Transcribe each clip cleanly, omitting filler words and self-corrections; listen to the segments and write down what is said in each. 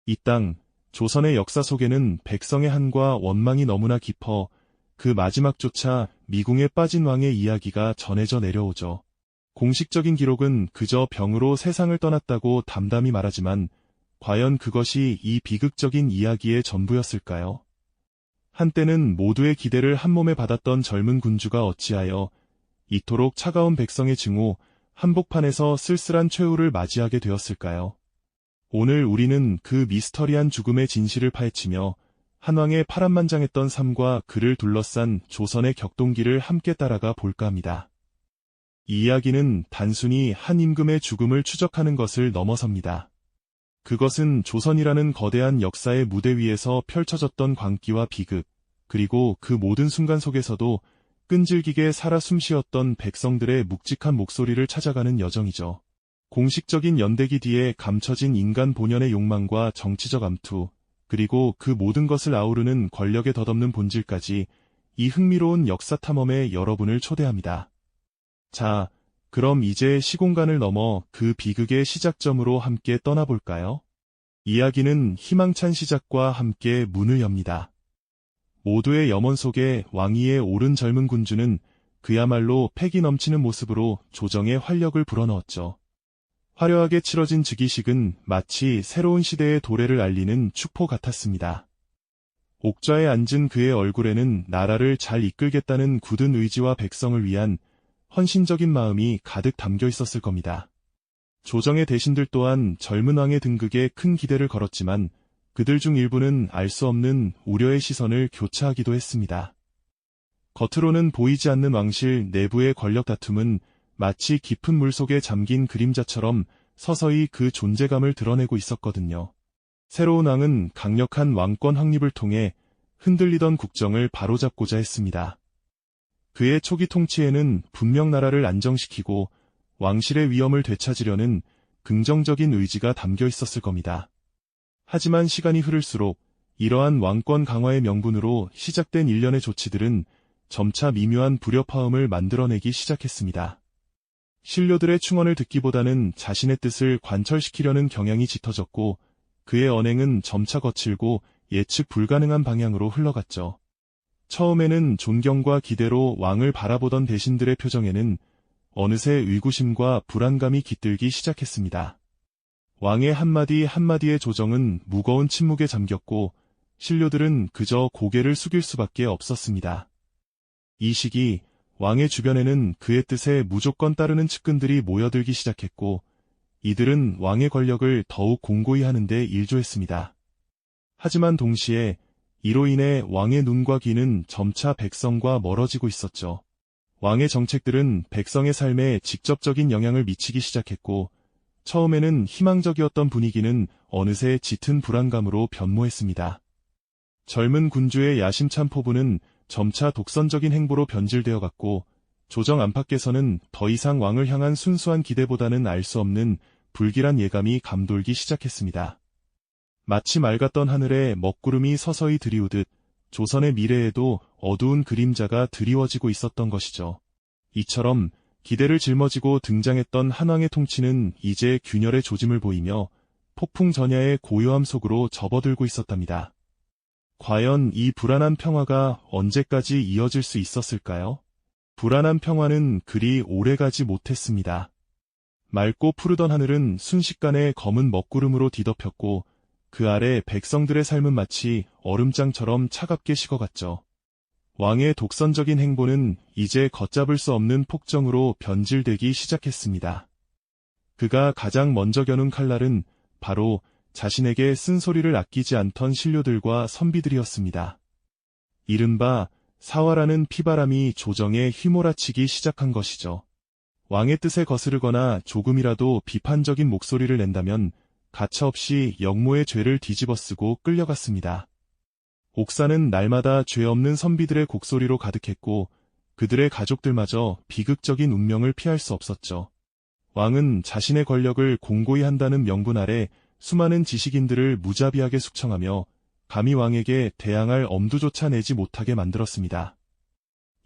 이 땅, 조선의 역사 속에는 백성의 한과 원망이 너무나 깊어 그 마지막조차 미궁에 빠진 왕의 이야기가 전해져 내려오죠. 공식적인 기록은 그저 병으로 세상을 떠났다고 담담히 말하지만 과연 그것이 이 비극적인 이야기의 전부였을까요? 한때는 모두의 기대를 한몸에 받았던 젊은 군주가 어찌하여 이토록 차가운 백성의 증오, 한복판에서 쓸쓸한 최후를 맞이하게 되었을까요? 오늘 우리는 그 미스터리한 죽음의 진실을 파헤치며 한왕의 파란만장했던 삶과 그를 둘러싼 조선의 격동기를 함께 따라가 볼까 합니다. 이 이야기는 단순히 한 임금의 죽음을 추적하는 것을 넘어섭니다. 그것은 조선이라는 거대한 역사의 무대 위에서 펼쳐졌던 광기와 비극, 그리고 그 모든 순간 속에서도 끈질기게 살아 숨쉬었던 백성들의 묵직한 목소리를 찾아가는 여정이죠. 공식적인 연대기 뒤에 감춰진 인간 본연의 욕망과 정치적 암투, 그리고 그 모든 것을 아우르는 권력의 덧없는 본질까지 이 흥미로운 역사 탐험에 여러분을 초대합니다. 자, 그럼 이제 시공간을 넘어 그 비극의 시작점으로 함께 떠나볼까요? 이야기는 희망찬 시작과 함께 문을 엽니다. 모두의 염원 속에 왕위에 오른 젊은 군주는 그야말로 패기 넘치는 모습으로 조정의 활력을 불어넣었죠. 화려하게 치러진 즉위식은 마치 새로운 시대의 도래를 알리는 축포 같았습니다. 옥좌에 앉은 그의 얼굴에는 나라를 잘 이끌겠다는 굳은 의지와 백성을 위한 헌신적인 마음이 가득 담겨 있었을 겁니다. 조정의 대신들 또한 젊은 왕의 등극에 큰 기대를 걸었지만 그들 중 일부는 알 수 없는 우려의 시선을 교차하기도 했습니다. 겉으로는 보이지 않는 왕실 내부의 권력 다툼은 마치 깊은 물속에 잠긴 그림자처럼 서서히 그 존재감을 드러내고 있었거든요. 새로운 왕은 강력한 왕권 확립을 통해 흔들리던 국정을 바로잡고자 했습니다. 그의 초기 통치에는 분명 나라를 안정시키고 왕실의 위엄을 되찾으려는 긍정적인 의지가 담겨 있었을 겁니다. 하지만 시간이 흐를수록 이러한 왕권 강화의 명분으로 시작된 일련의 조치들은 점차 미묘한 불협화음을 만들어내기 시작했습니다. 신료들의 충언을 듣기보다는 자신의 뜻을 관철시키려는 경향이 짙어졌고 그의 언행은 점차 거칠고 예측 불가능한 방향으로 흘러갔죠. 처음에는 존경과 기대로 왕을 바라보던 대신들의 표정에는 어느새 의구심과 불안감이 깃들기 시작했습니다. 왕의 한마디 한마디의 조정은 무거운 침묵에 잠겼고 신료들은 그저 고개를 숙일 수밖에 없었습니다. 이 시기 왕의 주변에는 그의 뜻에 무조건 따르는 측근들이 모여들기 시작했고 이들은 왕의 권력을 더욱 공고히 하는 데 일조했습니다. 하지만 동시에 이로 인해 왕의 눈과 귀는 점차 백성과 멀어지고 있었죠. 왕의 정책들은 백성의 삶에 직접적인 영향을 미치기 시작했고 처음에는 희망적이었던 분위기는 어느새 짙은 불안감으로 변모했습니다. 젊은 군주의 야심찬 포부는 점차 독선적인 행보로 변질되어 갔고 조정 안팎에서는 더 이상 왕을 향한 순수한 기대보다는 알 수 없는 불길한 예감이 감돌기 시작했습니다. 마치 맑았던 하늘에 먹구름이 서서히 드리우듯 조선의 미래에도 어두운 그림자가 드리워지고 있었던 것이죠. 이처럼 기대를 짊어지고 등장했던 한왕의 통치는 이제 균열의 조짐을 보이며 폭풍 전야의 고요함 속으로 접어들고 있었답니다. 과연 이 불안한 평화가 언제까지 이어질 수 있었을까요? 불안한 평화는 그리 오래가지 못했습니다. 맑고 푸르던 하늘은 순식간에 검은 먹구름으로 뒤덮였고 그 아래 백성들의 삶은 마치 얼음장처럼 차갑게 식어갔죠. 왕의 독선적인 행보는 이제 걷잡을 수 없는 폭정으로 변질되기 시작했습니다. 그가 가장 먼저 겨눈 칼날은 바로 자신에게 쓴소리를 아끼지 않던 신료들과 선비들이었습니다. 이른바 사화라는 피바람이 조정에 휘몰아치기 시작한 것이죠. 왕의 뜻에 거스르거나 조금이라도 비판적인 목소리를 낸다면 가차없이 역모의 죄를 뒤집어쓰고 끌려갔습니다. 옥사는 날마다 죄 없는 선비들의 곡소리로 가득했고 그들의 가족들마저 비극적인 운명을 피할 수 없었죠. 왕은 자신의 권력을 공고히 한다는 명분 아래 수많은 지식인들을 무자비하게 숙청하며 감히 왕에게 대항할 엄두조차 내지 못하게 만들었습니다.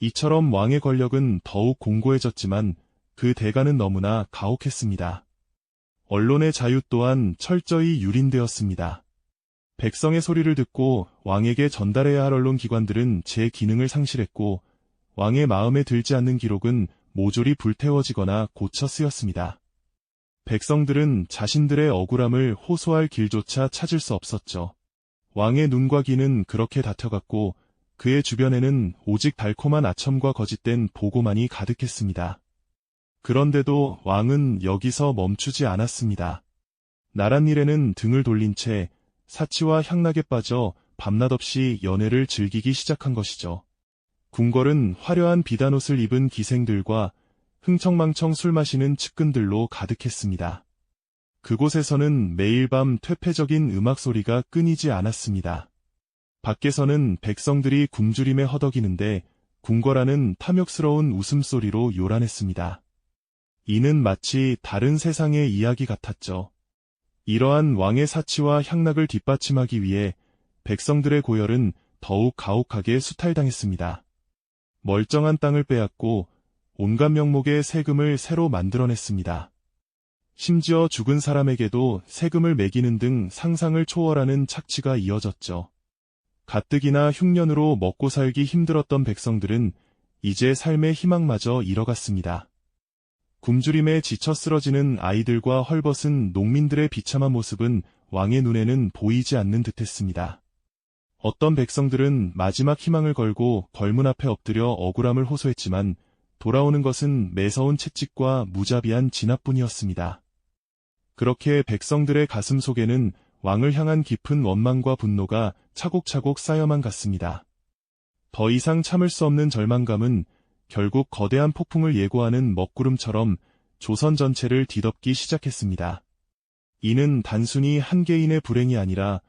이처럼 왕의 권력은 더욱 공고해졌지만 그 대가는 너무나 가혹했습니다. 언론의 자유 또한 철저히 유린되었습니다. 백성의 소리를 듣고 왕에게 전달해야 할 언론기관들은 제 기능을 상실했고 왕의 마음에 들지 않는 기록은 모조리 불태워지거나 고쳐 쓰였습니다. 백성들은 자신들의 억울함을 호소할 길조차 찾을 수 없었죠. 왕의 눈과 귀는 그렇게 닫혀갔고 그의 주변에는 오직 달콤한 아첨과 거짓된 보고만이 가득했습니다. 그런데도 왕은 여기서 멈추지 않았습니다. 나란 일에는 등을 돌린 채 사치와 향락에 빠져 밤낮 없이 연애를 즐기기 시작한 것이죠. 궁궐은 화려한 비단옷을 입은 기생들과 흥청망청 술 마시는 측근들로 가득했습니다. 그곳에서는 매일 밤 퇴폐적인 음악 소리가 끊이지 않았습니다. 밖에서는 백성들이 굶주림에 허덕이는데 궁궐 안은 탐욕스러운 웃음소리로 요란했습니다. 이는 마치 다른 세상의 이야기 같았죠. 이러한 왕의 사치와 향락을 뒷받침하기 위해 백성들의 고열은 더욱 가혹하게 수탈당했습니다. 멀쩡한 땅을 빼앗고 온갖 명목의 세금을 새로 만들어냈습니다. 심지어 죽은 사람에게도 세금을 매기는 등 상상을 초월하는 착취가 이어졌죠. 가뜩이나 흉년으로 먹고 살기 힘들었던 백성들은 이제 삶의 희망마저 잃어갔습니다. 굶주림에 지쳐 쓰러지는 아이들과 헐벗은 농민들의 비참한 모습은 왕의 눈에는 보이지 않는 듯했습니다. 어떤 백성들은 마지막 희망을 걸고 걸문 앞에 엎드려 억울함을 호소했지만 돌아오는 것은 매서운 채찍과 무자비한 진압뿐이었습니다. 그렇게 백성들의 가슴 속에는 왕을 향한 깊은 원망과 분노가 차곡차곡 쌓여만 갔습니다. 더 이상 참을 수 없는 절망감은 결국 거대한 폭풍을 예고하는 먹구름처럼 조선 전체를 뒤덮기 시작했습니다. 이는 단순히 한 개인의 불행이 아니라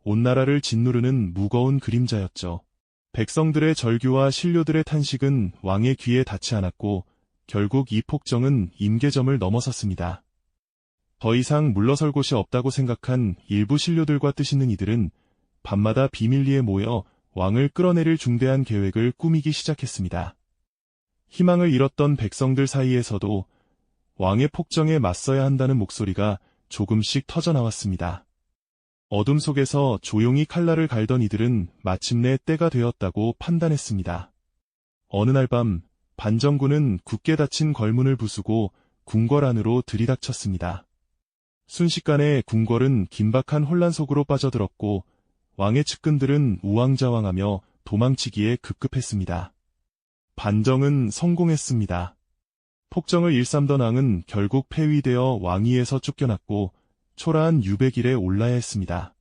온 나라를 짓누르는 무거운 그림자였죠. 백성들의 절규와 신료들의 탄식은 왕의 귀에 닿지 않았고 결국 이 폭정은 임계점을 넘어섰습니다. 더 이상 물러설 곳이 없다고 생각한 일부 신료들과 뜻있는 이들은 밤마다 비밀리에 모여 왕을 끌어내릴 중대한 계획을 꾸미기 시작했습니다. 희망을 잃었던 백성들 사이에서도 왕의 폭정에 맞서야 한다는 목소리가 조금씩 터져나왔습니다. 어둠 속에서 조용히 칼날을 갈던 이들은 마침내 때가 되었다고 판단했습니다. 어느 날 밤 반정군은 굳게 닫힌 걸문을 부수고 궁궐 안으로 들이닥쳤습니다. 순식간에 궁궐은 긴박한 혼란 속으로 빠져들었고 왕의 측근들은 우왕좌왕하며 도망치기에 급급했습니다. 반정은 성공했습니다. 폭정을 일삼던 왕은 결국 폐위되어 왕위에서 쫓겨났고 초라한 유배길에 올라야 했습니다.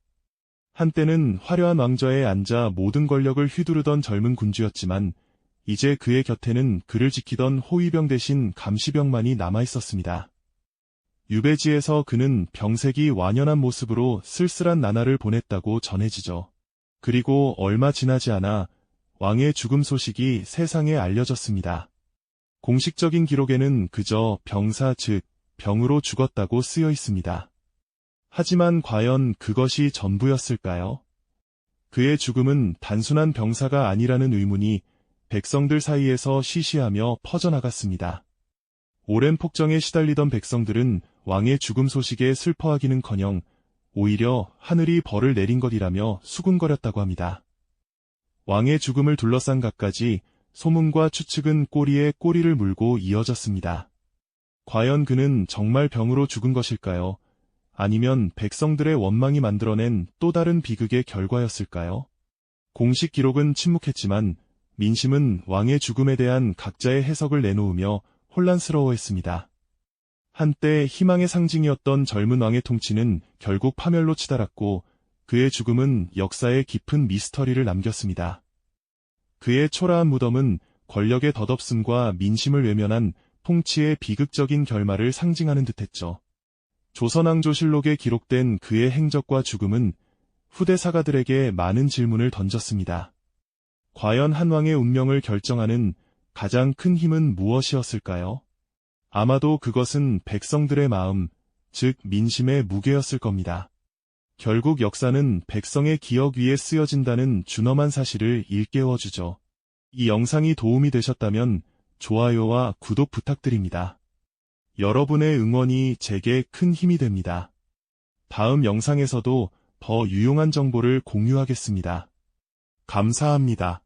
한때는 화려한 왕좌에 앉아 모든 권력을 휘두르던 젊은 군주였지만 이제 그의 곁에는 그를 지키던 호위병 대신 감시병만이 남아있었습니다. 유배지에서 그는 병색이 완연한 모습으로 쓸쓸한 나날을 보냈다고 전해지죠. 그리고 얼마 지나지 않아 왕의 죽음 소식이 세상에 알려졌습니다. 공식적인 기록에는 그저 병사 즉 병으로 죽었다고 쓰여 있습니다. 하지만 과연 그것이 전부였을까요? 그의 죽음은 단순한 병사가 아니라는 의문이 백성들 사이에서 시시하며 퍼져나갔습니다. 오랜 폭정에 시달리던 백성들은 왕의 죽음 소식에 슬퍼하기는커녕 오히려 하늘이 벌을 내린 것이라며 수군거렸다고 합니다. 왕의 죽음을 둘러싼 갖가지 소문과 추측은 꼬리에 꼬리를 물고 이어졌습니다. 과연 그는 정말 병으로 죽은 것일까요? 아니면 백성들의 원망이 만들어낸 또 다른 비극의 결과였을까요? 공식 기록은 침묵했지만 민심은 왕의 죽음에 대한 각자의 해석을 내놓으며 혼란스러워했습니다. 한때 희망의 상징이었던 젊은 왕의 통치는 결국 파멸로 치달았고 그의 죽음은 역사에 깊은 미스터리를 남겼습니다. 그의 초라한 무덤은 권력의 덧없음과 민심을 외면한 통치의 비극적인 결말을 상징하는 듯했죠. 조선왕조실록에 기록된 그의 행적과 죽음은 후대 사가들에게 많은 질문을 던졌습니다. 과연 한 왕의 운명을 결정하는 가장 큰 힘은 무엇이었을까요? 아마도 그것은 백성들의 마음, 즉 민심의 무게였을 겁니다. 결국 역사는 백성의 기억 위에 쓰여진다는 준엄한 사실을 일깨워주죠. 이 영상이 도움이 되셨다면 좋아요와 구독 부탁드립니다. 여러분의 응원이 제게 큰 힘이 됩니다. 다음 영상에서도 더 유용한 정보를 공유하겠습니다. 감사합니다.